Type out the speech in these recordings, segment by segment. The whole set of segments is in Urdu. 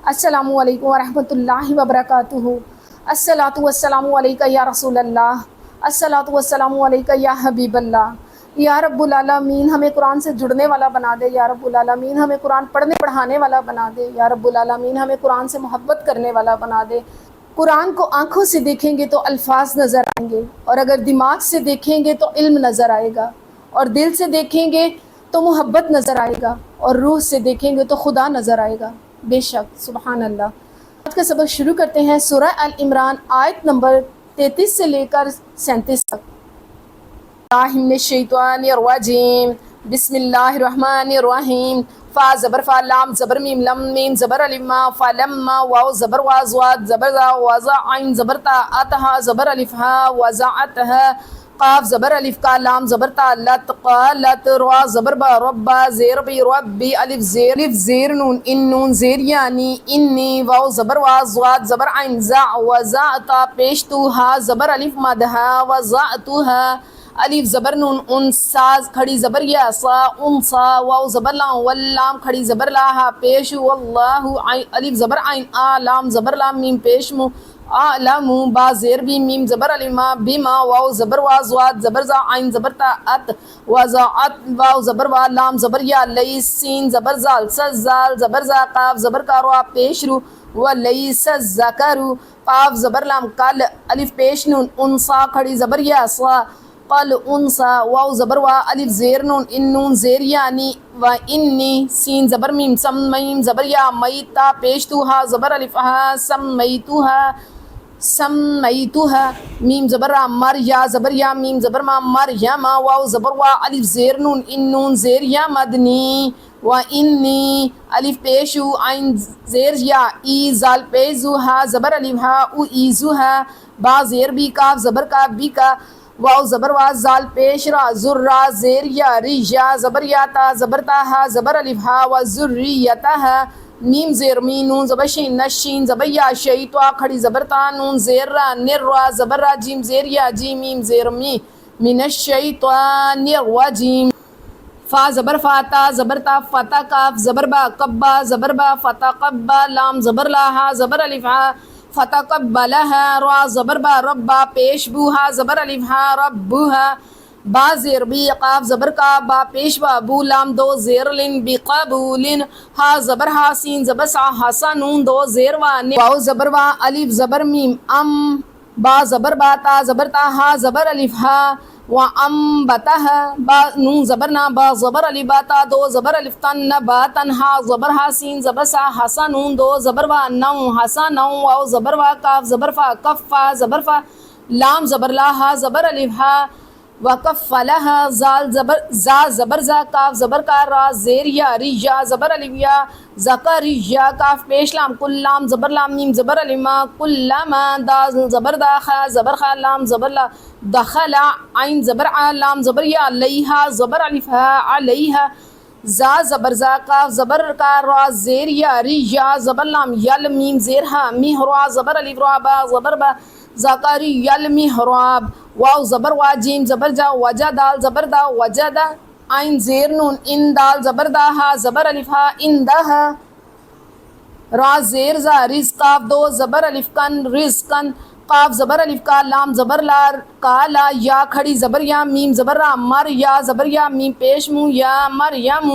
السلام علیکم ورحمۃ اللہ وبرکاتہ۔ الصلاۃ والسلام علیکہ یا رسول اللہ، الصلاۃ والسلام علیکہ یا حبیب اللہ۔ یا رب العالمین ہمیں قرآن سے جڑنے والا بنا دے، یا رب العالمین ہمیں قرآن پڑھنے پڑھانے والا بنا دے، یا رب العالمین ہمیں قرآن سے محبت کرنے والا بنا دے۔ قرآن کو آنکھوں سے دیکھیں گے تو الفاظ نظر آئیں گے، اور اگر دماغ سے دیکھیں گے تو علم نظر آئے گا، اور دل سے دیکھیں گے تو محبت نظر آئے گا، اور روح سے دیکھیں گے تو خدا نظر آئے گا۔ بے شک، سبحان اللہ۔ آج کا سبق شروع کرتے ہیں سورہ ال عمران آیت نمبر 33 سے لے کر 37 تک۔ اللہ من الشیطان الرجیم، بسم اللہ الرحمن الرحیم۔ فا زبر فا لام زبر میم لم میم زبر الف ما فلما واو زبر وا زواد زبر ذا وزا عین زبر تا اتھا زبر الف ہا وزعتها قاف زبر الف کا لام زبر تا لت قالت را زبر با ربا زیر بی ربی الف زیر نون ان نون زیر یعنی انی واو زبر وا زواد زبر عین زع وزعتا پیش تو ہا زبر الف مدھا وزعتها الف زبر نون انسا کھڑی زبر یا سا انسا واو زبر لا واللام کھڑی زبر لا ہا پیش واللہ الف زبر عین آ لام زبر لام میم پیش مو اعلم با زیر بی میم زبر الما بما واو زبر وا زواد زبر زا عین زبر تا ات وزعت واو زبر وا لام زبر یا لیس سین زبر زال سزال زبر زا قاف زبر کا را پیش رو ولیس الذکر قاف زبر لام کل الف پیش نون انسا کھڑی زبر یا سا قل انسا واو زبر وا الف زیر نون ان نون زیر یعنی و انی سین زبر میم سم میم زبر یا میتا پیش تو ہا زبر الف ہا سمیتوها میم زبر مر یا زبر یا میم زبر ما مریم واو زبر وا الف زیر نون ان نون زیر یا مدنی و انی الف پیشو عین زیر یا ای زال پیزو ہا زبر الف ہا او ایزو ہا با زیر بی کاف زبر کا بی کا واو زبر وا زال پیش را ذرا زیر یا ری یا زبر یا تا زبر تا ہا زبر الف ہا و ذریتها میم زیر می نون زبر شین نشین زبر یا شیطوا کھڑی زبر تا نون زیر را نر را زبر را جیم زیر یا جی میم زیر می من الشیطان الرجیم۔ فا زبر فاتا زبر تا فتا کاف زبر با قبا زبر با فتا قبا لام زبر لا ہا زبر الف ہا فتقبلها را زبر با ربا پیش بوها زبر الف ہا ربوها با زیر بی قاف زبر کا با پیش با بو لام دو زیر لن بی قبولن ہا زبر ہا سین زبر سا حسا نون دو زیر وان واو زبر وا الف زبر میم ام با زبر با تا زبر تا ہا زبر الف ہا و ام بتہ با نون زبر نا با زبر علی باتا دو زبر الف تن باتن ہا زبر ہا سین زبر سا حسا نون دو زبر وا نو حسا نو واو زبر وا کاف زبر فا کفا زبر فا لام زبر لا ہا زبر الف ہا وکفلها زال زبر زا زبر زا کاف زبر کا را زیر یا ری یا زبر الف یا زکریا کاف پیش لام کل لام زبر لام میم زبر الما کلما دا زبر دا خا زبر خا لام زبر لا دخل عین زبر ع لام زبر یا علیہا زبر الف ہا علیہا زا زبر زا کاف زبر کا را زیر یا ری یا زبر لام یل میم زیر ہا مہرا زبر الف را با زبر با زکری یل محراب واو زبر وا جیم زبر جا وجا دال زبر دا وجدا عین زیر نون ان دال زبر دا ہا زبر الف ہا اندہا را زیر زا رزقا دو زبر الف کن رزقن قاف زبر الف کا لام زبر لا کالا یا کھڑی زبر یا میم زبر را مر یا زبر یا میم پیش مو یا مریم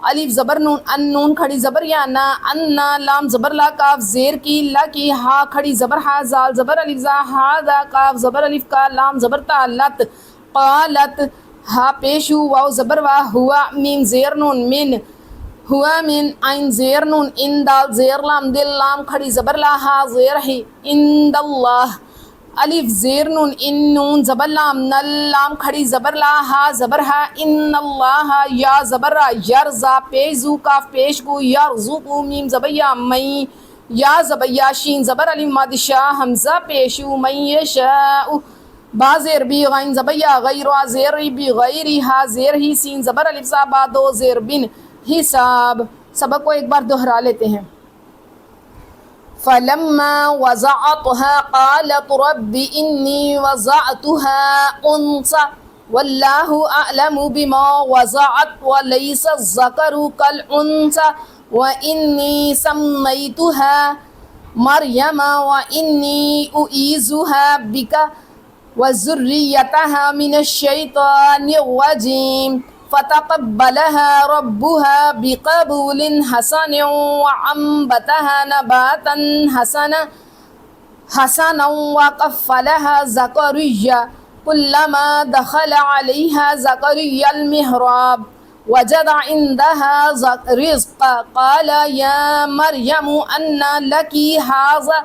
الف زبر نون ان نون کھڑی زبر یا نا انا لام زبر لا کاف زیر کی لا کی ہا کھڑی زبر ہا زال زبر الف زا ہا دا کاف زبر الف کا لام زبر تا لت قالت ہا پیشو واو زبر وا ہوا میم زیر نون من ہوا من عین زیر نون ان دال زیر لام دل لام کھڑی زبر لا ہا زیر ہی ان اللہ الف زیر نون ان نون زبر لام نل لام کھڑی زبر لا ہا زبر ہا ان اللہ یا زبر را یرزا پیزو کاف پیش گو یرزقو میم زبر یا مئی یا زبر یا شین زبر علی مادشا حمزہ پیشو من یشاء با زیر بی غین زبر یا غیر زیر بی غیری ہا زیر ہی سین زبر الف سا با دو زیر بن حساب۔ سبق کو ایک بار دہرا لیتے ہیں۔ فلما وضعتها قالت رب إني وضعتها أنثى والله أعلم بما وضعت وليس الذكر كالأنثى وإني سميتها مريم وإني أعيذها بك وذريتها من الشيطان الرجيم فتقبلها ربها بقبول حسن وأنبتها نباتا حسنا وكفلها زكريا كلما دخل عليها زكريا المحراب وجد عندها رزقا قال يا مريم أنى لك هذا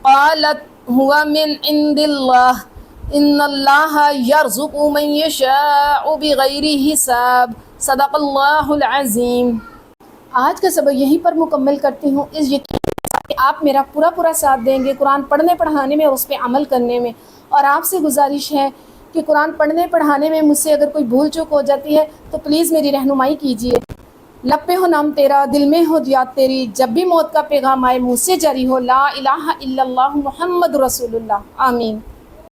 قالت هو من عند الله ان اللہ یرزق من یشاء بغیر حساب صدق اللہ العظیم۔ آج کا سبق یہیں پر مکمل کرتی ہوں، اس یقین کے ساتھ کہ آپ میرا پورا ساتھ دیں گے قرآن پڑھنے پڑھانے میں اور اس پہ عمل کرنے میں، اور آپ سے گزارش ہے کہ قرآن پڑھنے پڑھانے میں مجھ سے اگر کوئی بھول چوک ہو جاتی ہے تو پلیز میری رہنمائی کیجیے۔ لب پہ ہو نام تیرا، دل میں ہو یاد تیری، جب بھی موت کا پیغام آئے منہ سے جاری ہو لا الہ الا اللہ محمد رسول اللہ، آمین۔